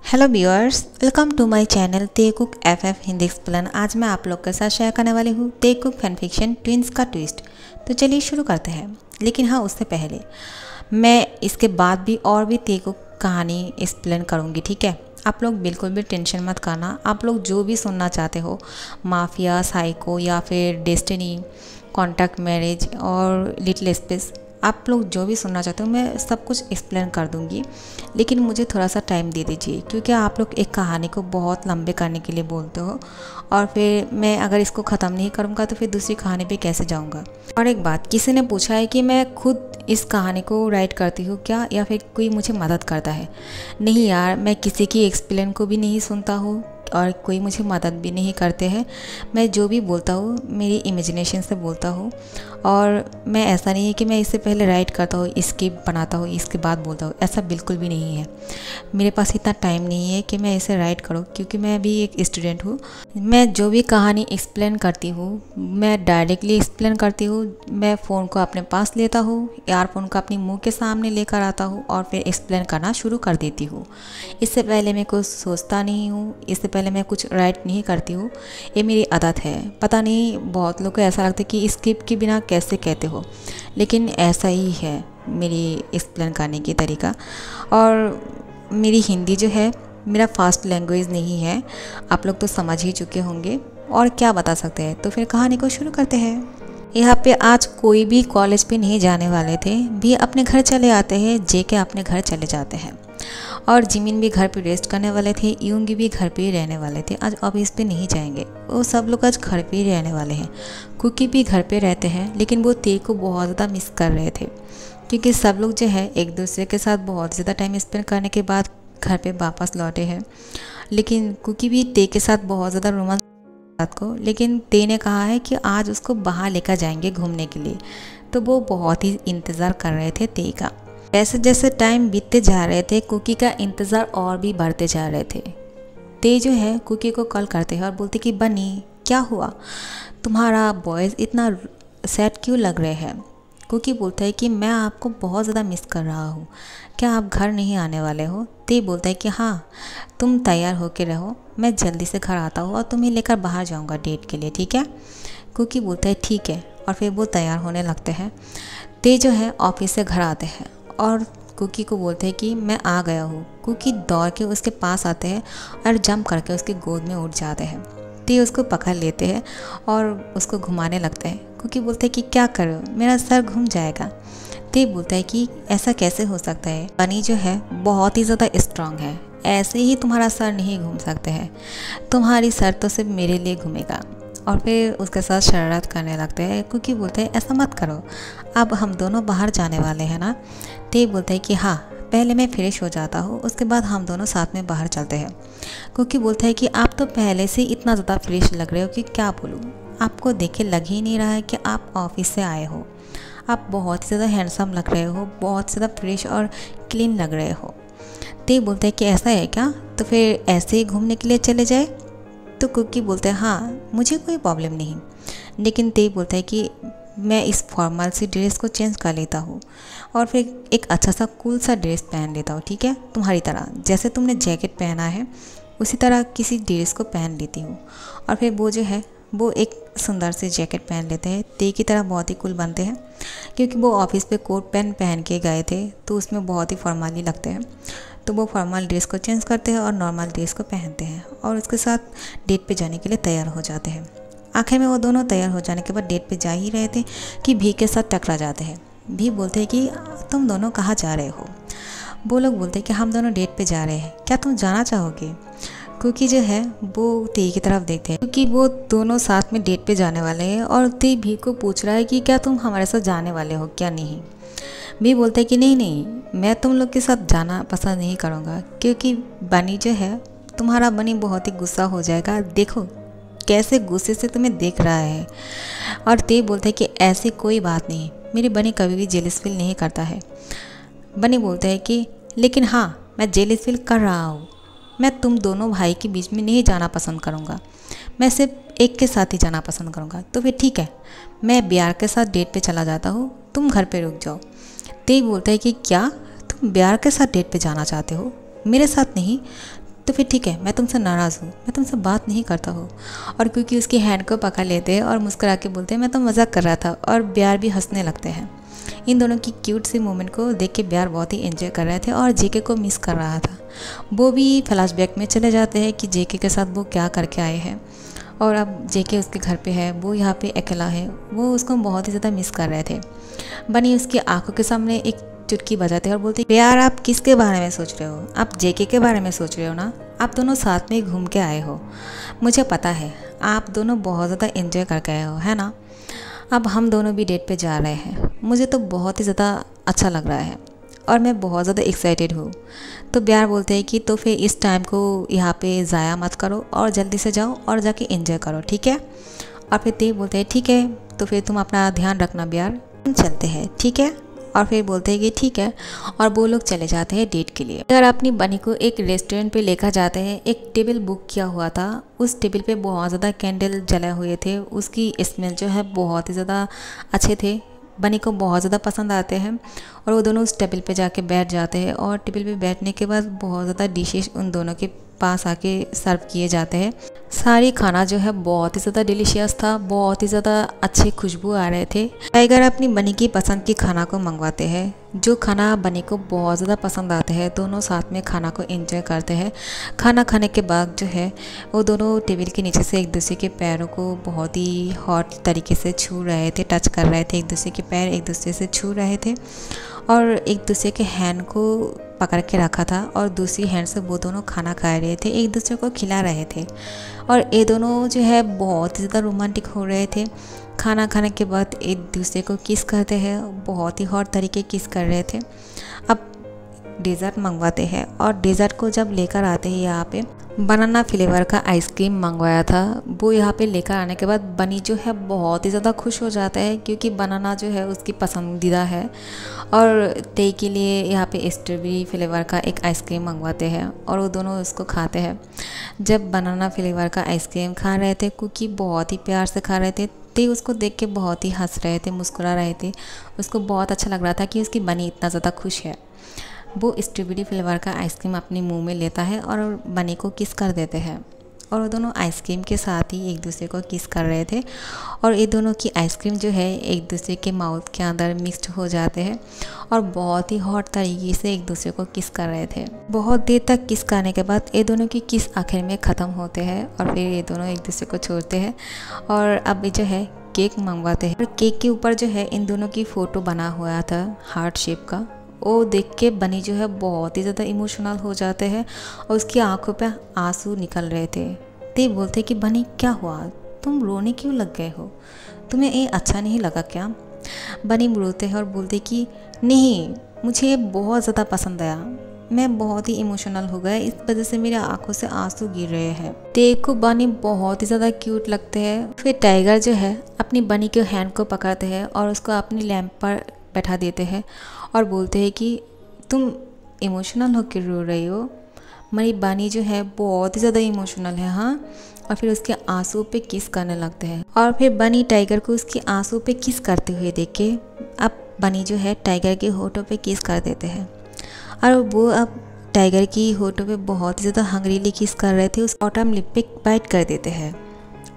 Hello viewers, welcome to my channel ते cook FF Hindi explain. आज मैं आप लोग के साथ शेयर करने वाली हूँ ते कुक फैन फिक्शन ट्विंस का ट्विस्ट। तो चलिए शुरू करते हैं। लेकिन हाँ, उससे पहले मैं इसके बाद भी और भी ते कुक कहानी एक्सप्लेन करूँगी, ठीक है। आप लोग बिल्कुल भी टेंशन मत करना। आप लोग जो भी सुनना चाहते हो, माफिया, साइको या फिर डेस्टिनी, कॉन्ट्रैक्ट मैरिज और लिटिल स्पेस, आप लोग जो भी सुनना चाहते हो मैं सब कुछ एक्सप्लेन कर दूंगी। लेकिन मुझे थोड़ा सा टाइम दे दीजिए, क्योंकि आप लोग एक कहानी को बहुत लंबे करने के लिए बोलते हो और फिर मैं अगर इसको ख़त्म नहीं करूँगा तो फिर दूसरी कहानी पे कैसे जाऊँगा। और एक बात, किसी ने पूछा है कि मैं खुद इस कहानी को राइट करती हूँ क्या, या फिर कोई मुझे मदद करता है। नहीं यार, मैं किसी की एक्सप्लेन को भी नहीं सुनता हूँ और कोई मुझे मदद भी नहीं करते हैं। मैं जो भी बोलता हूँ मेरी इमेजिनेशन से बोलता हूँ। और मैं ऐसा नहीं है कि मैं इससे पहले राइट करता हूँ, स्क्रिप्ट बनाता हूँ, इसके बाद बोलता हूँ, ऐसा बिल्कुल भी नहीं है। मेरे पास इतना टाइम नहीं है कि मैं इसे राइट करूँ, क्योंकि मैं भी एक स्टूडेंट हूँ। मैं जो भी कहानी एक्सप्लेन करती हूँ मैं डायरेक्टली एक्सप्लेन करती हूँ। मैं फ़ोन को अपने पास लेता हूँ, ईयरफोन को अपनी मुँह के सामने लेकर आता हूँ और फिर एक्सप्लेन करना शुरू कर देती हूँ। इससे पहले मैं कुछ सोचता नहीं हूँ, इससे पहले मैं कुछ राइट नहीं करती हूँ। ये मेरी आदत है। पता नहीं बहुत लोगों को ऐसा लगता है कि स्क्रिप्ट के बिना कैसे कहते हो, लेकिन ऐसा ही है मेरी एक्सप्लेन करने की तरीका। और मेरी हिंदी जो है मेरा फास्ट लैंग्वेज नहीं है, आप लोग तो समझ ही चुके होंगे। और क्या बता सकते हैं, तो फिर कहानी को शुरू करते हैं। यहाँ पे आज कोई भी कॉलेज पे नहीं जाने वाले थे, भी अपने घर चले आते हैं, जेके अपने घर चले जाते हैं। और जिमिन भी घर पे रेस्ट करने वाले थे, यूंगी भी घर पे ही रहने वाले थे, आज ऑफिस पे नहीं जाएंगे। वो सब लोग आज घर पे ही रहने वाले हैं। कुकी भी घर पे रहते हैं, लेकिन वो ते को बहुत ज़्यादा मिस कर रहे थे, क्योंकि सब लोग जो है एक दूसरे के साथ बहुत ज़्यादा टाइम स्पेंड करने के बाद घर पे वापस लौटे हैं। लेकिन कुकी भी ते के साथ बहुत ज़्यादा रोमांस रात को, लेकिन ते ने कहा है कि आज उसको बाहर लेकर जाएंगे घूमने के लिए। तो वो बहुत ही इंतज़ार कर रहे थे ते का। जैसे जैसे टाइम बीतते जा रहे थे, कुकी का इंतज़ार और भी बढ़ते जा रहे थे। ते जो है कुकी को कॉल करते हैं और बोलते कि बनी, क्या हुआ, तुम्हारा वॉइस इतना सैड क्यों लग रहे हैं। कुकी बोलता है कि मैं आपको बहुत ज़्यादा मिस कर रहा हूँ, क्या आप घर नहीं आने वाले हो। ते बोलता है कि हाँ, तुम तैयार होके रहो, मैं जल्दी से घर आता हूँ और तुम्हें लेकर बाहर जाऊँगा डेट के लिए, ठीक है। कुकी बोलता है ठीक है, और फिर वो तैयार होने लगते हैं। ते जो है ऑफिस से घर आते हैं और कुकी को बोलते हैं कि मैं आ गया हूँ। कुकी दौड़ के उसके पास आते हैं और जंप करके उसकी गोद में उठ जाते हैं। ते उसको पकड़ लेते हैं और उसको घुमाने लगते हैं। कुकी बोलते हैं कि क्या करो, मेरा सर घूम जाएगा। ते बोलता है कि ऐसा कैसे हो सकता है, बनी जो है बहुत ही ज़्यादा स्ट्रांग है, ऐसे ही तुम्हारा सर नहीं घूम सकते हैं, तुम्हारी सर तो सिर्फ मेरे लिए घूमेगा। और फिर उसके साथ शरारत करने लगते हैं। कुकी बोलते हैं ऐसा मत करो, अब हम दोनों बाहर जाने वाले हैं ना। ते बोलते हैं कि हाँ, पहले मैं फ्रेश हो जाता हूँ, उसके बाद हम दोनों साथ में बाहर चलते हैं। कुकी बोलता है कि आप तो पहले से इतना ज़्यादा फ्रेश लग रहे हो कि क्या बोलूँ, आपको देख के लग ही नहीं रहा है कि आप ऑफिस से आए हो। आप बहुत ही ज़्यादा हैंडसम लग रहे हो, बहुत ज़्यादा फ्रेश और क्लीन लग रहे हो। ते बोलता है कि ऐसा है क्या, तो फिर ऐसे ही घूमने के लिए चले जाए। तो कुकी बोलता है हाँ, मुझे कोई प्रॉब्लम नहीं। लेकिन ते बोलता है कि मैं इस फॉर्मल सी ड्रेस को चेंज कर लेता हूँ और फिर एक अच्छा सा कूल सा ड्रेस पहन लेता हूँ, ठीक है, तुम्हारी तरह। जैसे तुमने जैकेट पहना है उसी तरह किसी ड्रेस को पहन लेती हूँ। और फिर वो जो है वो एक सुंदर से जैकेट पहन लेते हैं। ते की तरह बहुत ही कूल बनते हैं, क्योंकि वो ऑफिस पे कोट पैंट पहन के गए थे तो उसमें बहुत ही फॉर्मली लगते हैं। तो वो फॉर्मल ड्रेस को चेंज करते हैं और नॉर्मल ड्रेस को पहनते हैं और उसके साथ डेट पे जाने के लिए तैयार हो जाते हैं। आखिर में वो दोनों तैयार हो जाने के बाद डेट पे जा ही रहे थे कि भी के साथ टकरा जाते हैं। भी बोलते हैं कि तुम दोनों कहाँ जा रहे हो। वो लोग बोलते हैं कि हम दोनों डेट पे जा रहे हैं, क्या तुम जाना चाहोगे। क्योंकि जो है वो ते की तरफ देखते हैं, क्योंकि वो दोनों साथ में डेट पे जाने वाले हैं। और ते भी को पूछ रहा है कि क्या तुम हमारे साथ जाने वाले हो क्या नहीं। भी बोलता है कि नहीं नहीं, मैं तुम लोग के साथ जाना पसंद नहीं करूँगा, क्योंकि बनी जो है तुम्हारा बनी बहुत ही गुस्सा हो जाएगा, देखो कैसे गुस्से से तुम्हें देख रहा है। और ते बोलता है कि ऐसी कोई बात नहीं, मेरी बनी कभी भी जेलस फील नहीं करता है। बनी बोलता है कि लेकिन हाँ, मैं जेलस फील कर रहा हूँ, मैं तुम दोनों भाई के बीच में नहीं जाना पसंद करूँगा, मैं सिर्फ एक के साथ ही जाना पसंद करूँगा। तो फिर ठीक है, मैं बिहार के साथ डेट पे चला जाता हूँ, तुम घर पे रुक जाओ। ते बोलता है कि क्या तुम बिहार के साथ डेट पे जाना चाहते हो, मेरे साथ नहीं, तो फिर ठीक है, मैं तुमसे नाराज़ हूँ, मैं तुमसे बात नहीं करता हूँ। और क्योंकि उसकी हैंड को पकड़ लेते हैं और मुस्कुरा के बोलते हैं मैं तो मजाक कर रहा था, और ब्यार भी हंसने लगते हैं। इन दोनों की क्यूट सी मोमेंट को देख के ब्यार बहुत ही एंजॉय कर रहे थे और जेके को मिस कर रहा था। वो भी फ्लैशबैक में चले जाते हैं कि जेके के साथ वो क्या करके आए हैं, और अब जेके उसके घर पे है, वो यहाँ पे अकेला है। वो उसको बहुत ही ज़्यादा मिस कर रहे थे। बनी उसकी आंखों के सामने एक चुटकी बजाते हैं और बोलते यार आप किसके बारे में सोच रहे हो, आप जेके के बारे में सोच रहे हो ना, आप दोनों साथ में घूम के आए हो, मुझे पता है आप दोनों बहुत ज़्यादा एंजॉय करके आए हो, है ना। अब हम दोनों भी डेट पे जा रहे हैं, मुझे तो बहुत ही ज़्यादा अच्छा लग रहा है और मैं बहुत ज़्यादा एक्साइटेड हूँ। तो ब्यार बोलते हैं कि तो फिर इस टाइम को यहाँ पे ज़ाया मत करो और जल्दी से जाओ और जाके एंजॉय करो, ठीक है। और फिर ते बोलते हैं ठीक है, तो फिर तुम अपना ध्यान रखना ब्यार, हम चलते हैं, ठीक है। और फिर बोलते हैं कि ठीक है, और वो लोग चले जाते हैं डेट के लिए। अगर अपनी बनी को एक रेस्टोरेंट पे लेकर जाते हैं, एक टेबल बुक किया हुआ था, उस टेबल पे बहुत ज़्यादा कैंडल जले हुए थे, उसकी स्मेल जो है बहुत ही ज़्यादा अच्छे थे, बनी को बहुत ज़्यादा पसंद आते हैं। और वो दोनों उस टेबल पे जाके बैठ जाते हैं और टेबल पे बैठने के बाद बहुत ज़्यादा डिशेस उन दोनों के पास आके सर्व किए जाते हैं। सारी खाना जो है बहुत ही ज़्यादा डिलीशियस था, बहुत ही ज़्यादा अच्छी खुशबू आ रहे थे। टाइगर अपनी बनी की पसंद की खाना को मंगवाते हैं, जो खाना बनी को बहुत ज़्यादा पसंद आते हैं। दोनों साथ में खाना को एंजॉय करते हैं। खाना खाने के बाद जो है वो दोनों टेबल के नीचे से एक दूसरे के पैरों को बहुत ही हॉट तरीके से छू रहे थे, टच कर रहे थे, एक दूसरे के पैर एक दूसरे से छू रहे थे और एक दूसरे के हैंड को पकड़ के रखा था और दूसरी हैंड से वो दोनों खाना खा रहे थे, एक दूसरे को खिला रहे थे। और ये दोनों जो है बहुत ही ज़्यादा रोमांटिक हो रहे थे। खाना खाने के बाद एक दूसरे को किस करते हैं, बहुत ही हॉट तरीके किस कर रहे थे। अब डेज़र्ट मंगवाते हैं और डेज़र्ट को जब लेकर आते हैं, यहाँ पे बनाना फ्लेवर का आइसक्रीम मंगवाया था। वो यहाँ पे लेकर आने के बाद बनी जो है बहुत ही ज़्यादा खुश हो जाता है, क्योंकि बनाना जो है उसकी पसंदीदा है। और ते के लिए यहाँ पे स्ट्रॉबेरी फ्लेवर का एक आइसक्रीम मंगवाते हैं और वो दोनों उसको खाते हैं। जब बनाना फ्लेवर का आइसक्रीम खा रहे थे, कुकी बहुत ही प्यार से खा रहे थे, ते उसको देख के बहुत ही हंस रहे थे, मुस्कुरा रहे थे। उसको बहुत अच्छा लग रहा था कि उसकी बनी इतना ज़्यादा खुश है। वो स्ट्रॉबेरी फ्लेवर का आइसक्रीम अपने मुंह में लेता है और बनी को किस कर देते हैं, और वो दोनों आइसक्रीम के साथ ही एक दूसरे को किस कर रहे थे। और ये दोनों की आइसक्रीम जो है एक दूसरे के माउथ के अंदर मिक्स्ड हो जाते हैं और बहुत ही हॉट तरीके से एक दूसरे को किस कर रहे थे। बहुत देर तक किस करने के बाद ये दोनों की किस आखिर में ख़त्म होते हैं और फिर ये दोनों एक दूसरे को छोड़ते हैं। और अब जो है केक मंगवाते हैं और केक के ऊपर जो है इन दोनों की फ़ोटो बना हुआ था हार्ट शेप का। वो देख के बनी जो है बहुत ही ज़्यादा इमोशनल हो जाते हैं और उसकी आंखों पे आंसू निकल रहे थे। ते बोलते कि बनी क्या हुआ, तुम रोने क्यों लग गए हो, तुम्हें ये अच्छा नहीं लगा क्या। बनी रोते हैं और बोलते कि नहीं, मुझे बहुत ज़्यादा पसंद आया, मैं बहुत ही इमोशनल हो गया, इस वजह से मेरी आंखों से आंसू गिर रहे हैं। ते को बनी बहुत ही ज़्यादा क्यूट लगते हैं। फिर टाइगर जो है अपनी बनी के हैंड को पकड़ते हैं और उसको अपनी लैंप पर बैठा देते हैं और बोलते हैं कि तुम इमोशनल होकर रो रही हो। मेरी बानी जो है बहुत ही ज़्यादा इमोशनल है, हाँ। और फिर उसके आंसू पे किस करने लगते हैं और फिर बनी टाइगर को उसकी आंसू पे किस करते हुए देख के अब बनी जो है टाइगर के होठों पे किस कर देते हैं और वो अब टाइगर की होठों पे बहुत ही ज़्यादा हंगरीली किस कर रहे थे, उस बॉटम लिप पे बाइट कर देते हैं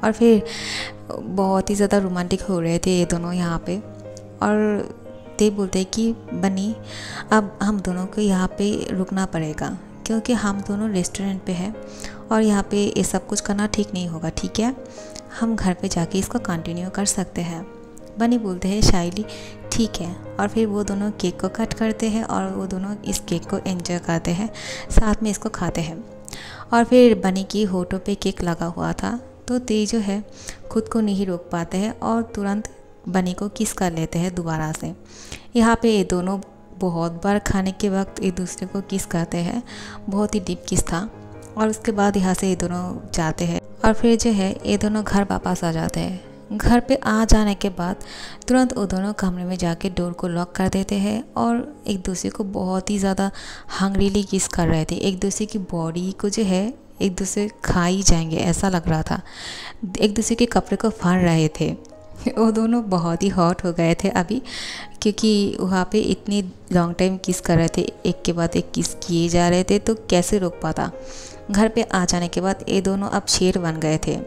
और फिर बहुत ही ज़्यादा रोमांटिक हो रहे थे ये दोनों यहाँ पे। और ते बोलते हैं कि बनी अब हम दोनों को यहाँ पे रुकना पड़ेगा, क्योंकि हम दोनों रेस्टोरेंट पे हैं और यहाँ पे ये सब कुछ करना ठीक नहीं होगा, ठीक है, हम घर पे जाके इसको कंटिन्यू कर सकते हैं। बनी बोलते हैं शायली ठीक है। और फिर वो दोनों केक को कट करते हैं और वो दोनों इस केक को एंजॉय करते हैं, साथ में इसको खाते हैं। और फिर बनी की होठों पे केक लगा हुआ था, तो ते जो है खुद को नहीं रोक पाते हैं और तुरंत बनी को किस कर लेते हैं दोबारा से। यहाँ पे ये दोनों बहुत बार खाने के वक्त एक दूसरे को किस करते हैं, बहुत ही डीप किस था। और उसके बाद यहाँ से ये दोनों जाते हैं और फिर जो है ये दोनों घर वापस आ जाते हैं। घर पे आ जाने के बाद तुरंत वो दोनों कमरे में जाके डोर को लॉक कर देते हैं और एक दूसरे को बहुत ही ज़्यादा हंगरीली किस कर रहे थे। एक दूसरे की बॉडी को जो है एक दूसरे खा ही जाएंगे ऐसा लग रहा था, एक दूसरे के कपड़े को फाड़ रहे थे। वो दोनों बहुत ही हॉट हो गए थे अभी, क्योंकि वहाँ पे इतनी लॉन्ग टाइम किस कर रहे थे, एक के बाद एक किस किए जा रहे थे, तो कैसे रोक पाता। घर पे आ जाने के बाद ये दोनों अब शेर बन गए थे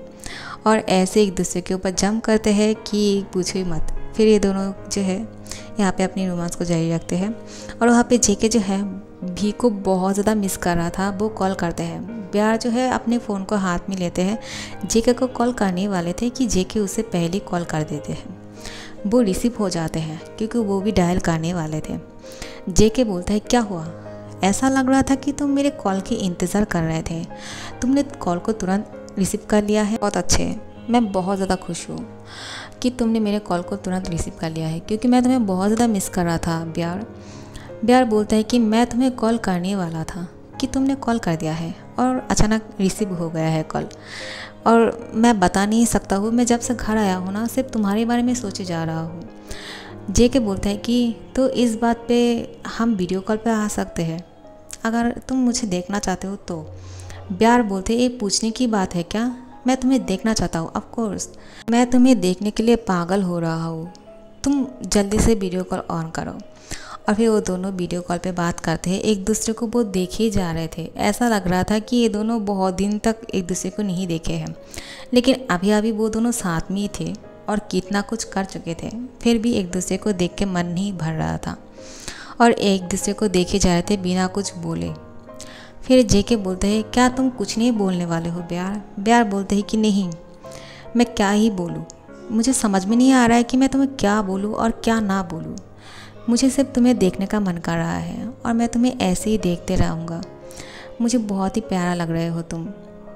और ऐसे एक दूसरे के ऊपर जंप करते हैं कि पूछो ही मत। फिर ये दोनों जो है यहाँ पे अपनी रोमांस को जारी रखते हैं और वहाँ पे जेके जो है भी को बहुत ज़्यादा मिस कर रहा था। वो कॉल करते हैं, ब्यार जो है अपने फ़ोन को हाथ में लेते हैं, जेके को कॉल करने वाले थे कि जेके उसे पहले कॉल कर देते हैं। वो रिसीव हो जाते हैं क्योंकि वो भी डायल करने वाले थे। जेके बोलता है क्या हुआ, ऐसा लग रहा था कि तुम मेरे कॉल की इंतज़ार कर रहे थे, तुमने कॉल को तुरंत रिसीव कर लिया है, बहुत अच्छे, मैं बहुत ज़्यादा खुश हूँ कि तुमने मेरे कॉल को तुरंत रिसीव कर लिया है क्योंकि मैं तुम्हें बहुत ज़्यादा मिस कर रहा था। ब्यार बोलता है कि मैं तुम्हें कॉल करने वाला था कि तुमने कॉल कर दिया है और अचानक रिसीव हो गया है कॉल, और मैं बता नहीं सकता हूँ, मैं जब से घर आया हूँ ना सिर्फ तुम्हारे बारे में सोचे जा रहा हूँ। जेके बोलता है कि तो इस बात पे हम वीडियो कॉल पे आ सकते हैं अगर तुम मुझे देखना चाहते हो तो। ब्यार बोलते ये पूछने की बात है क्या, मैं तुम्हें देखना चाहता हूँ, ऑफ कोर्स मैं तुम्हें देखने के लिए पागल हो रहा हूँ, तुम जल्दी से वीडियो कॉल ऑन करो। और फिर वो दोनों वीडियो कॉल पे बात करते हैं। एक दूसरे को वो देखे जा रहे थे, ऐसा लग रहा था कि ये दोनों बहुत दिन तक एक दूसरे को नहीं देखे हैं, लेकिन अभी अभी वो दोनों साथ में ही थे और कितना कुछ कर चुके थे, फिर भी एक दूसरे को देख के मन नहीं भर रहा था और एक दूसरे को देखे जा रहे थे बिना कुछ बोले। फिर जेके बोलते हैं क्या तुम कुछ नहीं बोलने वाले हो ब्यार बोलते हैं कि नहीं, मैं क्या ही बोलूँ, मुझे समझ में नहीं आ रहा है कि मैं तुम्हें क्या बोलूँ और क्या ना बोलूँ, मुझे सिर्फ तुम्हें देखने का मन कर रहा है और मैं तुम्हें ऐसे ही देखते रहूँगा, मुझे बहुत ही प्यारा लग रहे हो तुम,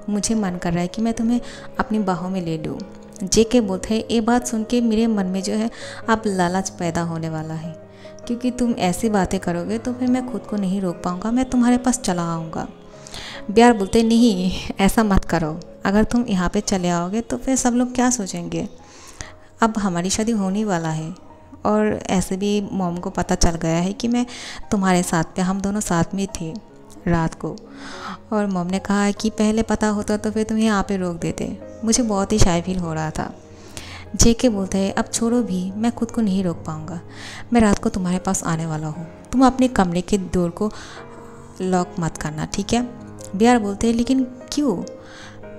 मुझे मन कर रहा है कि मैं तुम्हें अपनी बाहों में ले लूँ। जेके बोलते हैं ये बात सुन के मेरे मन में जो है अब लालच पैदा होने वाला है, क्योंकि तुम ऐसी बातें करोगे तो फिर मैं खुद को नहीं रोक पाऊँगा, मैं तुम्हारे पास चला आऊँगा। ब्यार बोलते नहीं ऐसा मत करो, अगर तुम यहाँ पे चले आओगे तो फिर सब लोग क्या सोचेंगे, अब हमारी शादी होने वाला है और ऐसे भी मॉम को पता चल गया है कि मैं तुम्हारे साथ पे, हम दोनों साथ में थे रात को, और मॉम ने कहा है कि पहले पता होता तो फिर तुम यहाँ पे रोक देते, मुझे बहुत ही शाय फील हो रहा था। जेके बोलते हैं अब छोड़ो भी, मैं खुद को नहीं रोक पाऊँगा, मैं रात को तुम्हारे पास आने वाला हूँ, तुम अपने कमरे के डोर को लॉक मत करना, ठीक है। ब्यार बोलते हैं लेकिन क्यों।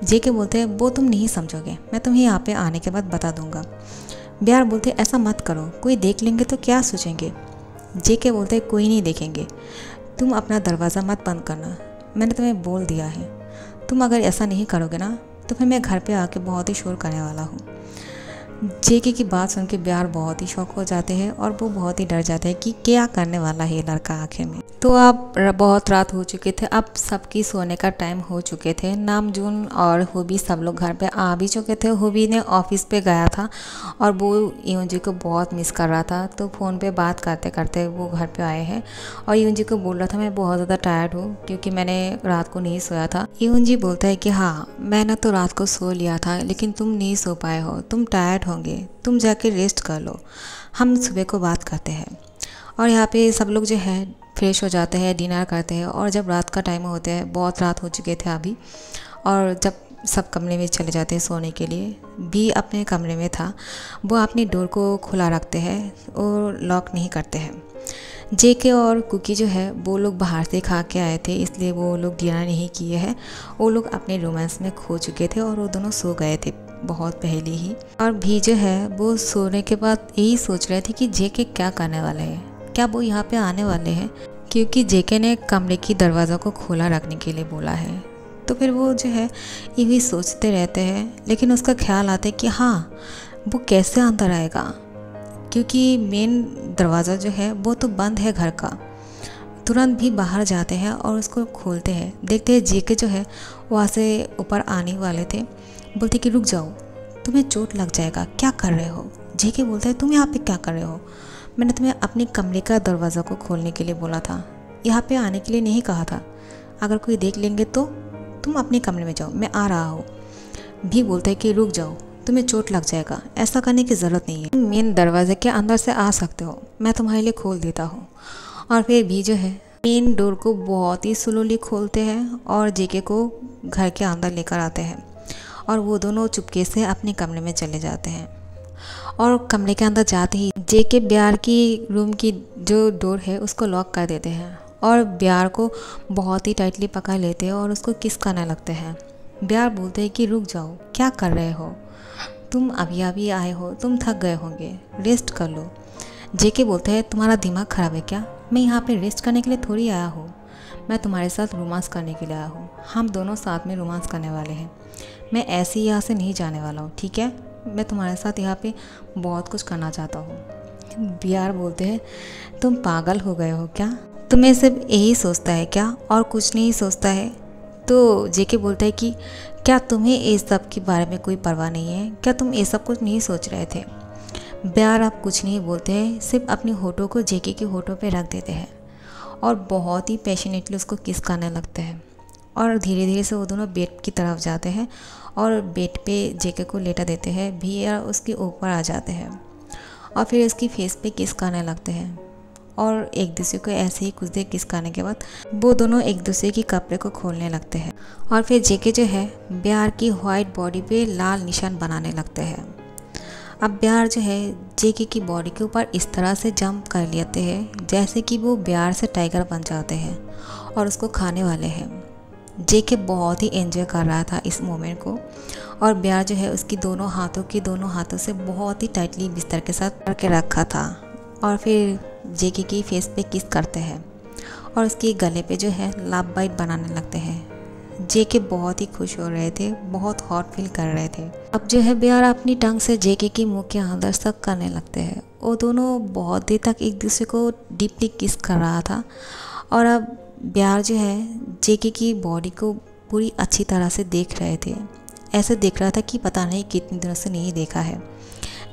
जेके बोलते हैं वो तुम नहीं समझोगे, मैं तुम्हें यहाँ पे आने के बाद बता दूँगा। ब्यार बोलते ऐसा मत करो, कोई देख लेंगे तो क्या सोचेंगे। जेके बोलते कोई नहीं देखेंगे, तुम अपना दरवाज़ा मत बंद करना, मैंने तुम्हें बोल दिया है, तुम अगर ऐसा नहीं करोगे ना तो फिर मैं घर पे आके बहुत ही शोर करने वाला हूँ। जेके की बात सुन के ब्यार बहुत ही शौक हो जाते हैं और वो बहुत ही डर जाते हैं कि क्या करने वाला है ये लड़का आखिर में। तो अब बहुत रात हो चुके थे, अब सबकी सोने का टाइम हो चुके थे। नामजून और हुबी सब लोग घर पे आ भी चुके थे। हुबी ने ऑफिस पे गया था और वो यूंजी को बहुत मिस कर रहा था, तो फ़ोन पे बात करते करते वो घर पे आए हैं और यूंजी को बोल रहा था मैं बहुत ज़्यादा टायर्ड हूँ क्योंकि मैंने रात को नहीं सोया था। यूंजी बोलता है कि हाँ मैंने तो रात को सो लिया था लेकिन तुम नहीं सो पाए हो, तुम टायर्ड होंगे, तुम जाके रेस्ट कर लो, हम सुबह को बात करते हैं। और यहाँ पे सब लोग जो है फ्रेश हो जाते हैं, डिनर करते हैं और जब रात का टाइम होता है, बहुत रात हो चुके थे अभी, और जब सब कमरे में चले जाते हैं सोने के लिए, भी अपने कमरे में था, वो अपनी डोर को खुला रखते हैं और लॉक नहीं करते हैं। जेके और कुकी जो है वो लोग बाहर से खा के आए थे, इसलिए वो लोग डिनर नहीं किए हैं, वो लोग अपने रोमांस में खो चुके थे और वो दोनों सो गए थे बहुत पहले ही। और भी जो है वो सोने के बाद यही सोच रहे थे कि जेके क्या करने वाले हैं, क्या वो यहाँ पे आने वाले हैं, क्योंकि जेके ने कमरे की दरवाज़ा को खोला रखने के लिए बोला है। तो फिर वो जो है यही सोचते रहते हैं, लेकिन उसका ख्याल आता है कि हाँ वो कैसे अंदर आएगा, क्योंकि मेन दरवाज़ा जो है वो तो बंद है घर का। तुरंत भी बाहर जाते हैं और उसको खोलते हैं, देखते हैं जेके जो है वहाँ से ऊपर आने वाले थे। बोलते कि रुक जाओ, तुम्हें चोट लग जाएगा, क्या कर रहे हो। जेके बोलता है तुम यहाँ पे क्या कर रहे हो, मैंने तुम्हें अपने कमरे का दरवाज़ा को खोलने के लिए बोला था, यहाँ पे आने के लिए नहीं कहा था, अगर कोई देख लेंगे तो तुम अपने कमरे में जाओ, मैं आ रहा हूँ। भी बोलता है कि रुक जाओ, तुम्हें चोट लग जाएगा, ऐसा करने की ज़रूरत नहीं है, तुम मेन दरवाजे के अंदर से आ सकते हो, मैं तुम्हारे लिए खोल देता हूँ। और फिर भी जो है मेन डोर को बहुत ही स्लोली खोलते हैं और जेके को घर के अंदर लेकर आते हैं और वो दोनों चुपके से अपने कमरे में चले जाते हैं। और कमरे के अंदर जाते ही जेके ब्यार की रूम की जो डोर है उसको लॉक कर देते हैं और ब्यार को बहुत ही टाइटली पकड़ लेते हैं और उसको किस करने लगते हैं। ब्यार बोलते हैं कि रुक जाओ, क्या कर रहे हो, तुम अभी अभी आए हो, तुम थक गए होंगे, रेस्ट कर लो। जेके बोलते हैं तुम्हारा दिमाग ख़राब है क्या, मैं यहाँ पे रेस्ट करने के लिए थोड़ी आया हूँ, मैं तुम्हारे साथ रोमांस करने के लिए आया हूँ, हम दोनों साथ में रोमांस करने वाले हैं, मैं ऐसे ही यहाँ से नहीं जाने वाला हूँ, ठीक है, मैं तुम्हारे साथ यहाँ पे बहुत कुछ करना चाहता हूँ। ब्यार बोलते हैं तुम पागल हो गए हो क्या, तुम्हें सिर्फ यही सोचता है क्या और कुछ नहीं सोचता है। तो जेके बोलता है कि क्या तुम्हें इस सब के बारे में कोई परवाह नहीं है, क्या तुम ये सब कुछ नहीं सोच रहे थे। ब्यार अब कुछ नहीं बोलते हैं, सिर्फ अपनी होठों को जेके के होठों पे रख देते हैं और बहुत ही पैशनेटली उसको किस करने लगते हैं। और धीरे धीरे से वो दोनों बेड की तरफ जाते हैं और बेड पे जेके को लेटा देते हैं। ब्यार उसके ऊपर आ जाते हैं और फिर उसकी फेस पे किस करने लगते हैं और एक दूसरे को ऐसे ही कुछ देर किस करने के बाद वो दोनों एक दूसरे की कपड़े को खोलने लगते हैं और फिर जेके जो है ब्यार की वाइट बॉडी पे लाल निशान बनाने लगते हैं। अब ब्यार जो है जेके की बॉडी के ऊपर इस तरह से जंप कर लेते हैं जैसे कि वो ब्यार से टाइगर बन जाते हैं और उसको खाने वाले हैं। जेके बहुत ही एंजॉय कर रहा था इस मोमेंट को और ब्यार जो है उसकी दोनों हाथों से बहुत ही टाइटली बिस्तर के साथ करके रखा था और फिर जेके की फेस पे किस करते हैं और उसके गले पे जो है लव बाइट बनाने लगते हैं। जेके बहुत ही खुश हो रहे थे, बहुत हॉट फील कर रहे थे। अब जो है ब्यार अपनी टंग से जेके की मुंह के अंदर सक करने लगते हैं। वो दोनों बहुत देर तक एक दूसरे को डीपली किस कर रहा था और अब ब्यार जो है जेके की बॉडी को पूरी अच्छी तरह से देख रहे थे, ऐसे देख रहा था कि पता नहीं कितनी दिनों से नहीं देखा है।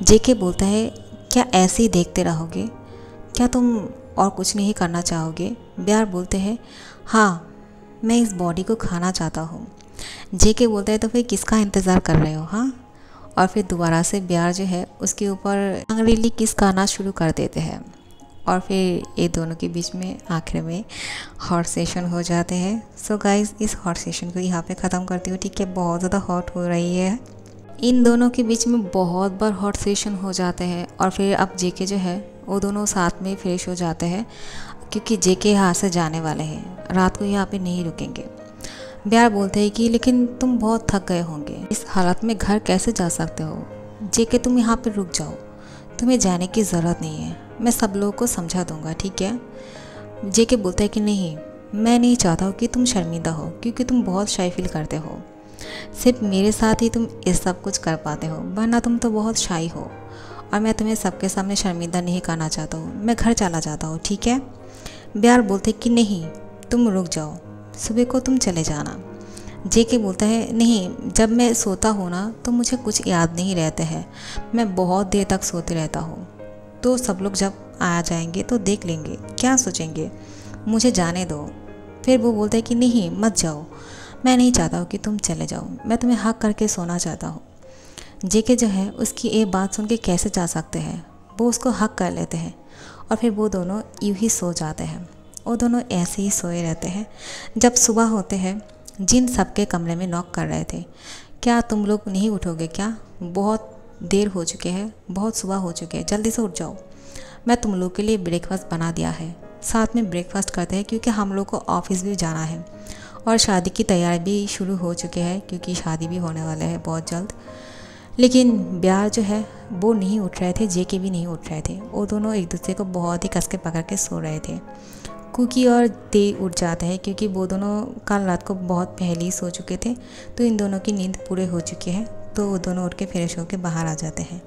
जेके बोलता है क्या ऐसे ही देखते रहोगे, क्या तुम और कुछ नहीं करना चाहोगे। ब्यार बोलते हैं हाँ, मैं इस बॉडी को खाना चाहता हूँ। जेके बोलता है तो फिर किसका इंतज़ार कर रहे हो, हाँ। और फिर दोबारा से ब्यार जो है उसके ऊपर अंग्रेजी किस करना शुरू कर देते हैं और फिर ये दोनों के बीच में आखिर में हॉट सेशन हो जाते हैं। सो गाइस, इस हॉट सेशन को यहाँ पे ख़त्म करती हूँ, ठीक है, बहुत ज़्यादा हॉट हो रही है। इन दोनों के बीच में बहुत बार हॉट सेशन हो जाते हैं और फिर अब जेके जो है वो दोनों साथ में फ्रेश हो जाते हैं क्योंकि जेके यहाँ से जाने वाले हैं, रात को यहाँ पे नहीं रुकेंगे। ब्यार बोलते हैं कि लेकिन तुम बहुत थक गए होंगे, इस हालत में घर कैसे जा सकते हो। जेके तुम यहाँ पे रुक जाओ, तुम्हें जाने की ज़रूरत नहीं है, मैं सब लोगों को समझा दूंगा, ठीक है। जेके बोलता है कि नहीं, मैं नहीं चाहता हूँ कि तुम शर्मिंदा हो क्योंकि तुम बहुत शाय फील करते हो, सिर्फ मेरे साथ ही तुम ये सब कुछ कर पाते हो, वरना तुम तो बहुत शाय हो और मैं तुम्हें सबके सामने शर्मिंदा नहीं करना चाहता हूँ, मैं घर चला जाता हूँ, ठीक है। ब्यार बोलते कि नहीं, तुम रुक जाओ, सुबह को तुम चले जाना। जेके बोलता है नहीं, जब मैं सोता हूँ ना तो मुझे कुछ याद नहीं रहता है, मैं बहुत देर तक सोते रहता हूँ, तो सब लोग जब आ जाएंगे तो देख लेंगे क्या सोचेंगे, मुझे जाने दो। फिर वो बोलता है कि नहीं, मत जाओ, मैं नहीं चाहता हूँ कि तुम चले जाओ, मैं तुम्हें हक करके सोना चाहता हूँ। जेके जो है उसकी ये बात सुन के कैसे जा सकते हैं, वो उसको हक कर लेते हैं और फिर वो दोनों यूँ ही सो जाते हैं। वो दोनों ऐसे ही सोए रहते हैं। जब सुबह होते हैं, जिन सबके कमरे में नॉक कर रहे थे, क्या तुम लोग नहीं उठोगे क्या, बहुत देर हो चुके हैं, बहुत सुबह हो चुके हैं, जल्दी से उठ जाओ, मैं तुम लोग के लिए ब्रेकफास्ट बना दिया है, साथ में ब्रेकफास्ट करते हैं क्योंकि हम लोग को ऑफिस भी जाना है और शादी की तैयारी भी शुरू हो चुके हैं क्योंकि शादी भी होने वाला है बहुत जल्द। लेकिन ब्यार जो है वो नहीं उठ रहे थे, जेके भी नहीं उठ रहे थे, वो दोनों एक दूसरे को बहुत ही कस के पकड़ के सो रहे थे। कुकी और ते उठ जाते हैं क्योंकि वो दोनों कल रात को बहुत पहले ही सो चुके थे, तो इन दोनों की नींद पूरे हो चुकी है, तो वो दोनों उठ के फ्रेश होकर बाहर आ जाते हैं।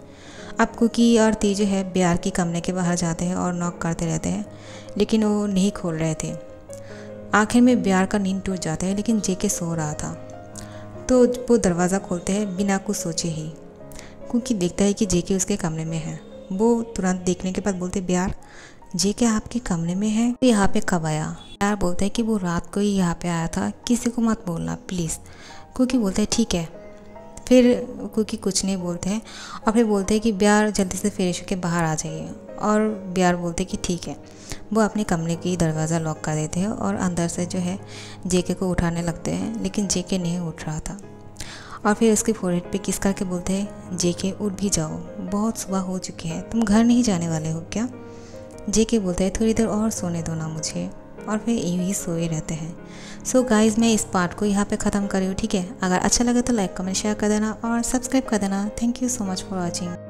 अब कुकी और ते जो है ब्यार के कमरे के बाहर जाते हैं और नॉक करते रहते हैं, लेकिन वो नहीं खोल रहे थे। आखिर में ब्यार का नींद टूट जाता है, लेकिन जेके सो रहा था, तो वो दरवाज़ा खोलते हैं बिना कुछ सोचे ही। कुकी देखता है कि जेके उसके कमरे में है। वो तुरंत देखने के बाद बोलते, ब्यार, जेके आपके कमरे में है, तो यहाँ पे कब आया। ब्यार बोलता है कि वो रात को ही यहाँ पे आया था, किसी को मत बोलना प्लीज़। कुकी बोलता है ठीक है। फिर कुकी कुछ नहीं बोलते हैं और फिर बोलते हैं कि ब्यार जल्दी से फ्रेश होकर बाहर आ जाइए, और ब्यार बोलते हैं कि ठीक है। वो अपने कमरे की दरवाज़ा लॉक कर देते हैं और अंदर से जो है जेके को उठाने लगते हैं, लेकिन जेके नहीं उठ रहा था। और फिर उसके फोरहेड पे किस करके बोलते हैं, जेके उठ भी जाओ, बहुत सुबह हो चुकी है, तुम घर नहीं जाने वाले हो क्या। जेके बोलते हैं थोड़ी देर और सोने दो ना मुझे, और फिर यूँ ही सोए रहते हैं। सो गाइज़ मैं इस पार्ट को यहाँ पे ख़त्म कर रही हूँ, ठीक है। अगर अच्छा लगे तो लाइक कमेंट शेयर कर देना और सब्सक्राइब कर देना। Thank you so much for watching.